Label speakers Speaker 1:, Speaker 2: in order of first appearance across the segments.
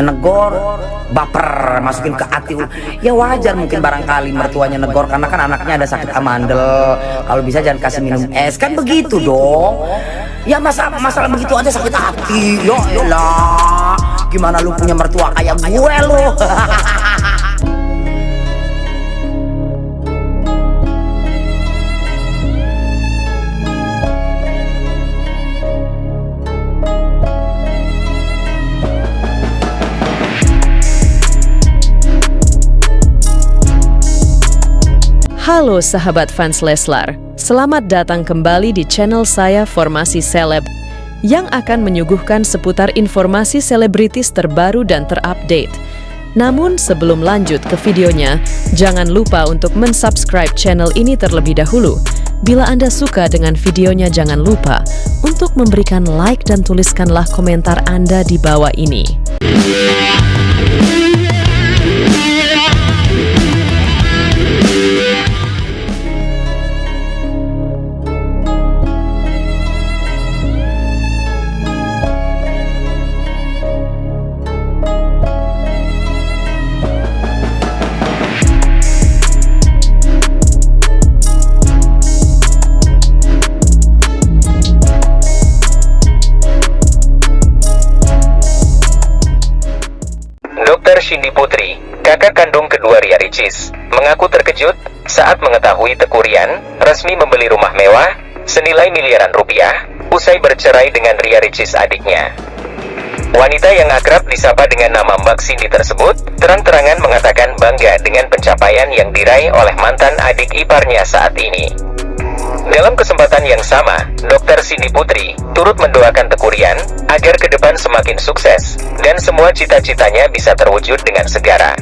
Speaker 1: negor, baper, masukin ke hati. Ya wajar mungkin barangkali mertuanya negor karena kan anaknya ada sakit amandel. Kalau bisa jangan kasih minum es, kan begitu dong. Ya masalah begitu aja sakit hati. Ya elah, gimana lu punya mertua kayak gue lu.
Speaker 2: Halo sahabat fans Leslar, selamat datang kembali di channel saya Formasi Seleb yang akan menyuguhkan seputar informasi selebritis terbaru dan terupdate. Namun sebelum lanjut ke videonya, jangan lupa untuk mensubscribe channel ini terlebih dahulu. Bila Anda suka dengan videonya, jangan lupa untuk memberikan like dan tuliskanlah komentar Anda di bawah ini.
Speaker 3: Dr. Cindy Putri, kakak kandung kedua Ria Ricis, mengaku terkejut saat mengetahui Teuku Ryan resmi membeli rumah mewah senilai miliaran rupiah usai bercerai dengan Ria Ricis adiknya. Wanita yang akrab disapa dengan nama Mbak Cindy tersebut terang-terangan mengatakan bangga dengan pencapaian yang diraih oleh mantan adik iparnya saat ini. Dalam kesempatan yang sama, Dr. Cindy Putri turut mendoakan Teuku Ryan agar ke depan semakin sukses dan semua cita-citanya bisa terwujud dengan segera.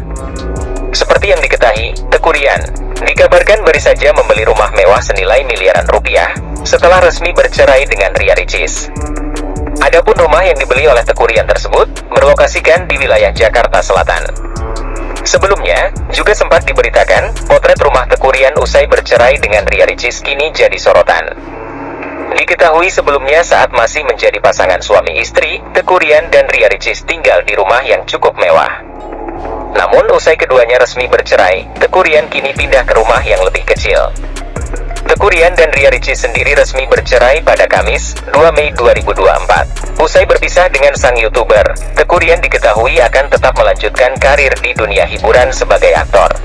Speaker 3: Seperti yang diketahui, Teuku Ryan dikabarkan baru saja membeli rumah mewah senilai miliaran rupiah setelah resmi bercerai dengan Ria Ricis. Adapun rumah yang dibeli oleh Teuku Ryan tersebut berlokasikan di wilayah Jakarta Selatan. Sebelumnya, juga sempat diberitakan, potret rumah Teuku Ryan usai bercerai dengan Ria Ricis kini jadi sorotan. Diketahui sebelumnya saat masih menjadi pasangan suami istri, Teuku Ryan dan Ria Ricis tinggal di rumah yang cukup mewah. Namun usai keduanya resmi bercerai, Teuku Ryan kini pindah ke rumah yang lebih kecil. Teuku Ryan dan Ria Ricis sendiri resmi bercerai pada Kamis, 2 Mei 2024. Usai berpisah dengan sang YouTuber, Teuku Ryan diketahui akan tetap melanjutkan karir di dunia hiburan sebagai aktor.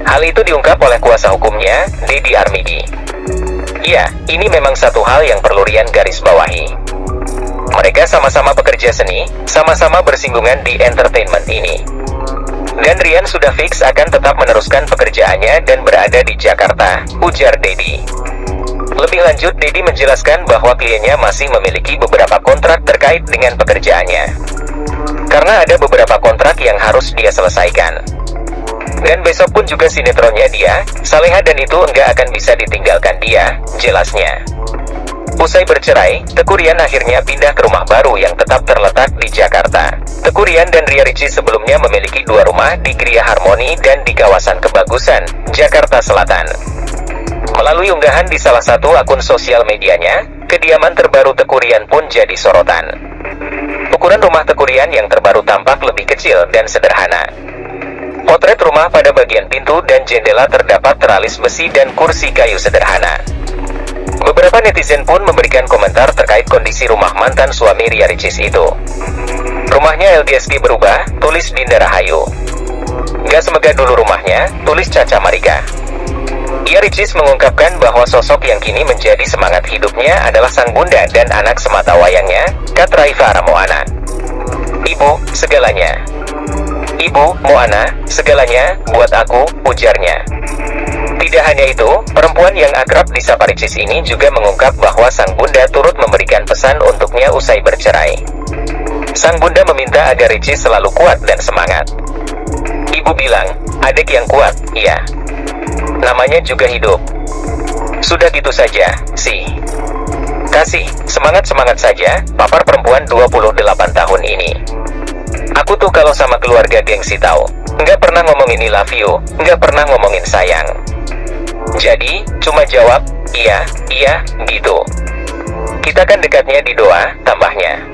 Speaker 3: Hal itu diungkap oleh kuasa hukumnya, Deddy Armidi. Ya, ini memang satu hal yang perlu Ryan garis bawahi. Mereka sama-sama pekerja seni, sama-sama bersinggungan di entertainment ini. Dan Ryan sudah fix akan tetap meneruskan pekerjaannya dan berada di Jakarta, ujar Deddy. Lebih lanjut, Deddy menjelaskan bahwa kliennya masih memiliki beberapa kontrak terkait dengan pekerjaannya. Karena ada beberapa kontrak yang harus dia selesaikan. Dan besok pun juga sinetronnya dia, Saleha dan itu enggak akan bisa ditinggalkan dia, jelasnya. Usai bercerai, Teuku Ryan akhirnya pindah ke rumah baru yang tetap terletak di Jakarta. Teuku Ryan dan Ria Ricis sebelumnya memiliki dua rumah di Gria Harmoni dan di kawasan Kebagusan, Jakarta Selatan. Melalui unggahan di salah satu akun sosial medianya, kediaman terbaru Teuku Ryan pun jadi sorotan. Ukuran rumah Teuku Ryan yang terbaru tampak lebih kecil dan sederhana. Potret rumah pada bagian pintu dan jendela terdapat teralis besi dan kursi kayu sederhana. Beberapa netizen pun memberikan komentar terkait kondisi rumah mantan suami Ria Ricis itu. Rumahnya LDSG berubah, tulis Dinda Rahayu. Gak semegah dulu rumahnya, tulis Caca Marika. Ria Ricis mengungkapkan bahwa sosok yang kini menjadi semangat hidupnya adalah sang bunda dan anak semata wayangnya, Kat Raifah Moana. Ibu, segalanya. Ibu, Moana, segalanya, buat aku, ujarnya. Tidak hanya itu, perempuan yang akrab disapa Ricis ini juga mengungkap bahwa sang bunda turut memberikan pesan untuknya usai bercerai. Sang bunda meminta agar Ricis selalu kuat dan semangat. Ibu bilang, adik yang kuat, iya. Namanya juga hidup. Sudah gitu saja, sih. Kasih, semangat-semangat saja, papar perempuan 28 tahun ini. Aku tuh kalau sama keluarga gengsi tahu. Nggak pernah ngomongin I love you, nggak pernah ngomongin sayang. Jadi, cuma jawab, iya, gitu. Kita kan dekatnya di doa, tambahnya.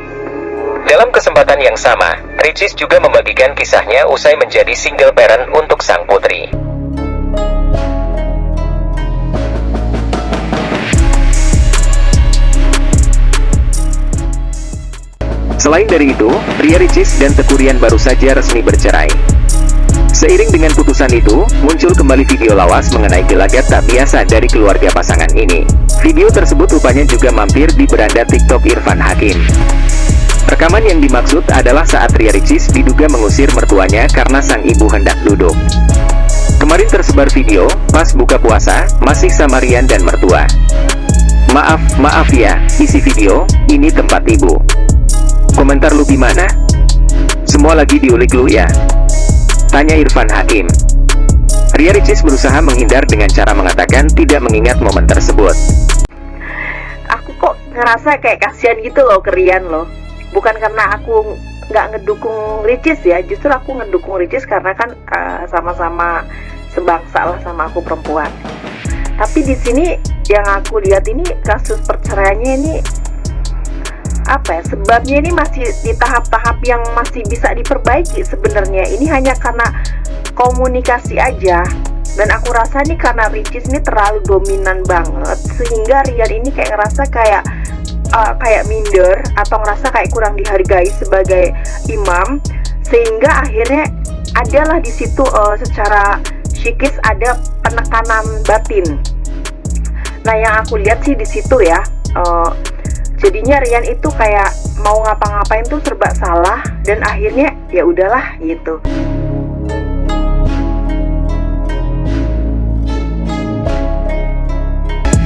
Speaker 3: Dalam kesempatan yang sama, Ricis juga membagikan kisahnya usai menjadi single parent untuk sang putri. Selain dari itu, Ria Ricis dan Teuku Ryan baru saja resmi bercerai. Seiring dengan putusan itu, muncul kembali video lawas mengenai gelagat tak biasa dari keluarga pasangan ini. Video tersebut rupanya juga mampir di beranda TikTok Irfan Hakim. Rekaman yang dimaksud adalah saat Ria Ricis diduga mengusir mertuanya karena sang ibu hendak duduk. Kemarin tersebar video, pas buka puasa, masih sama Rian dan mertua. Maaf ya, isi video, ini tempat ibu. Komentar lu gimana? Semua lagi diulik lu ya? Tanya Irfan Hakim. Ria Ricis berusaha menghindar dengan cara mengatakan tidak mengingat momen tersebut.
Speaker 4: Aku kok ngerasa kayak kasihan gitu loh ke Rian loh. Bukan karena aku nggak ngedukung Ricis ya, justru aku ngedukung Ricis karena kan sama-sama sebangsa lah sama aku perempuan. Tapi di sini yang aku lihat ini kasus perceraiannya ini apa ya, sebabnya ini masih di tahap-tahap yang masih bisa diperbaiki sebenarnya. Ini hanya karena komunikasi aja, dan aku rasa nih karena Ricis ini terlalu dominan banget sehingga Rian ini kayak ngerasa kayak minder atau ngerasa kayak kurang dihargai sebagai imam, sehingga akhirnya adalah di situ secara psikis ada penekanan batin. Nah yang aku lihat sih di situ ya, jadinya Rian itu kayak mau ngapa-ngapain tuh serba salah, dan akhirnya ya udahlah gitu.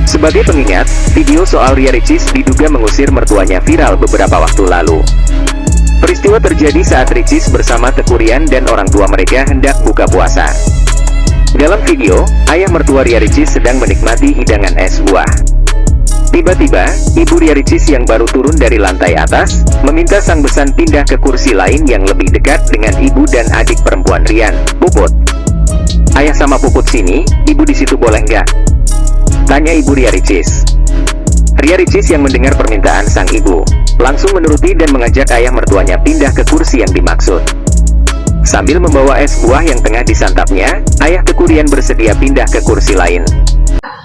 Speaker 3: Sebagai pengingat, video soal Ria Ricis diduga mengusir mertuanya viral beberapa waktu lalu. Peristiwa terjadi saat Ricis bersama Teuku Ryan dan orang tua mereka hendak buka puasa. Dalam video, ayah mertua Ria Ricis sedang menikmati hidangan es buah. Tiba-tiba, ibu Ria Ricis yang baru turun dari lantai atas, meminta sang besan pindah ke kursi lain yang lebih dekat dengan ibu dan adik perempuan Rian, Puput. Ayah sama Puput sini, ibu di situ boleh nggak? Tanya ibu Ria Ricis. Ria Ricis yang mendengar permintaan sang ibu, langsung menuruti dan mengajak ayah mertuanya pindah ke kursi yang dimaksud. Sambil membawa es buah yang tengah disantapnya, ayah Teuku Ryan bersedia pindah ke kursi lain.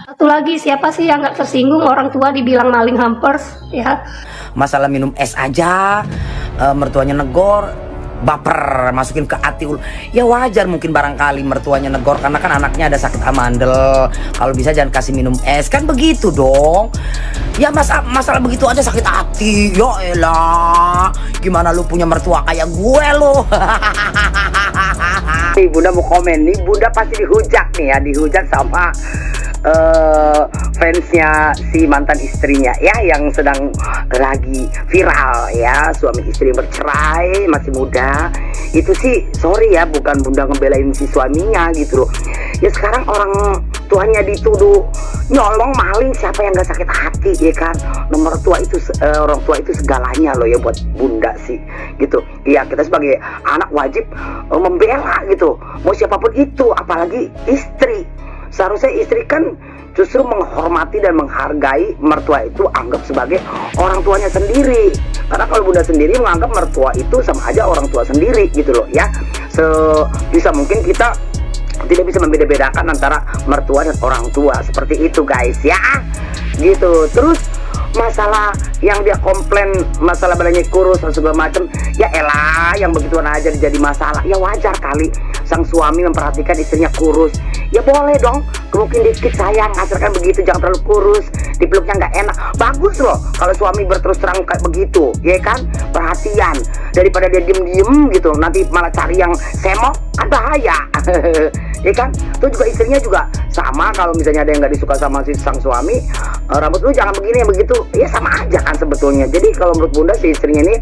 Speaker 5: Satu lagi, siapa sih yang nggak tersinggung orang tua dibilang maling hampers ya?
Speaker 1: Masalah minum es aja, mertuanya negor, baper, masukin ke hati. Ya wajar mungkin barangkali mertuanya negor karena kan anaknya ada sakit amandel. Kalau bisa jangan kasih minum es, kan begitu dong. Ya masalah begitu aja sakit hati. Ya elah, gimana lu punya mertua kayak gue lo? Nih bunda mau komen nih, bunda pasti dihujat nih ya, dihujat sama fansnya si mantan istrinya ya, yang sedang lagi viral ya, suami istri bercerai masih muda. Itu sih sorry ya, bukan bunda ngebelain si suaminya gitu loh ya. Sekarang orang tuanya dituduh nyolong, maling, siapa yang gak sakit hati ya kan? Nomor tua itu orang tua itu segalanya loh ya buat bunda sih gitu ya. Kita sebagai anak wajib membela gitu, mau siapapun itu, apalagi istri. Seharusnya istri kan justru menghormati dan menghargai mertua itu, anggap sebagai orang tuanya sendiri. Karena kalau bunda sendiri menganggap mertua itu sama aja orang tua sendiri gitu loh ya. Sebisa mungkin kita tidak bisa membeda-bedakan antara mertua dan orang tua, seperti itu guys ya gitu. Terus masalah yang dia komplain masalah badannya kurus dan segala macam, ya elah yang begituan aja jadi masalah. Ya wajar kali sang suami memperhatikan istrinya kurus, ya boleh dong mungkin dikit sayang, asalkan begitu, jangan terlalu kurus, dipeluknya nggak enak. Bagus loh kalau suami berterus terang kayak begitu ya kan, perhatian, daripada dia diem-diem gitu nanti malah cari yang semok, kan bahaya. Ya kan, itu juga istrinya juga sama. Kalau misalnya ada yang nggak disuka sama si sang suami, rambut lu jangan begini yang begitu, ya sama aja kan sebetulnya. Jadi kalau menurut bunda si istrinya ini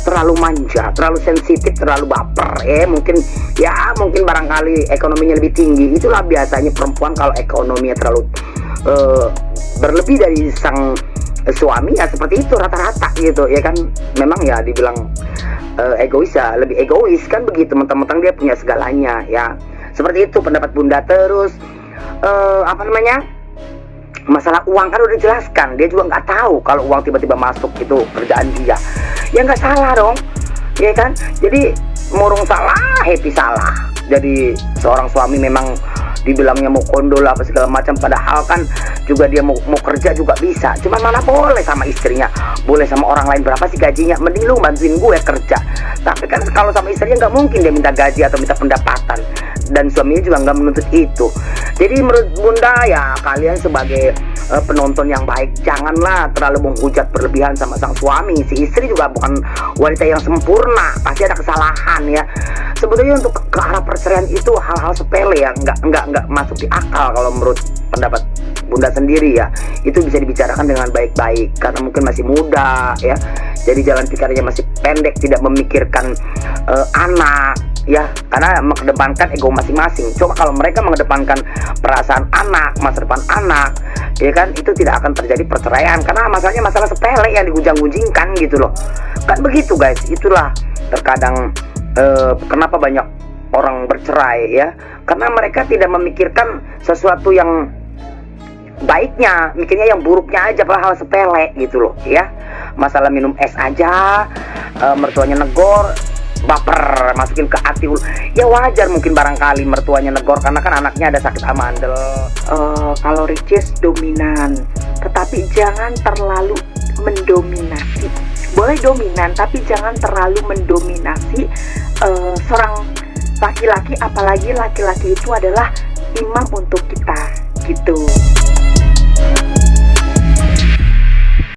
Speaker 1: terlalu manja, terlalu sensitif, terlalu baper mungkin barangkali ekonominya lebih tinggi. Itulah biasanya perempuan kalau ekonominya terlalu berlebih dari sang suami, ya seperti itu rata-rata gitu ya kan. Memang ya dibilang egois ya, lebih egois kan begitu, mentang-mentang dia punya segalanya ya. Seperti itu pendapat bunda. Terus masalah uang kan udah dijelaskan, dia juga nggak tahu kalau uang tiba-tiba masuk itu kerjaan dia ya nggak salah dong, ya kan? Jadi murung salah, happy salah. Jadi seorang suami memang dibilangnya mau kondol apa segala macam, padahal kan juga dia mau kerja juga bisa, cuman mana boleh sama istrinya, boleh sama orang lain. Berapa sih gajinya, mending lu bantuin gue kerja. Tapi kan kalau sama istrinya nggak mungkin dia minta gaji atau minta pendapatan, dan suaminya juga nggak menuntut itu. Jadi menurut Bunda ya, kalian sebagai penonton yang baik, janganlah terlalu menghujat berlebihan sama sang suami. Si istri juga bukan wanita yang sempurna, pasti ada kesalahan ya. Sebetulnya untuk ke arah perceraian itu hal-hal sepele ya, nggak masuk di akal kalau menurut pendapat Bunda sendiri ya. Itu bisa dibicarakan dengan baik-baik karena mungkin masih muda ya, jadi jalan pikirannya masih pendek, tidak memikirkan anak ya, karena mengedepankan ego masing-masing. Coba kalau mereka mengedepankan perasaan anak, masa depan anak, ya kan, itu tidak akan terjadi perceraian karena masalahnya masalah sepele yang digunjang-gunjingkan gitu loh. Kan begitu guys, itulah terkadang kenapa banyak orang bercerai ya, karena mereka tidak memikirkan sesuatu yang baiknya, mikirnya yang buruknya aja, hal sepele gitu loh ya. Masalah minum es aja, mertuanya negor, baper, masukin ke hati. Ya wajar mungkin barangkali mertuanya negor karena kan anaknya ada sakit amandel.
Speaker 4: Kalau Ricis dominan, tetapi jangan terlalu mendominasi. Boleh dominan, tapi jangan terlalu mendominasi seorang laki-laki, apalagi laki-laki itu adalah imam untuk kita gitu.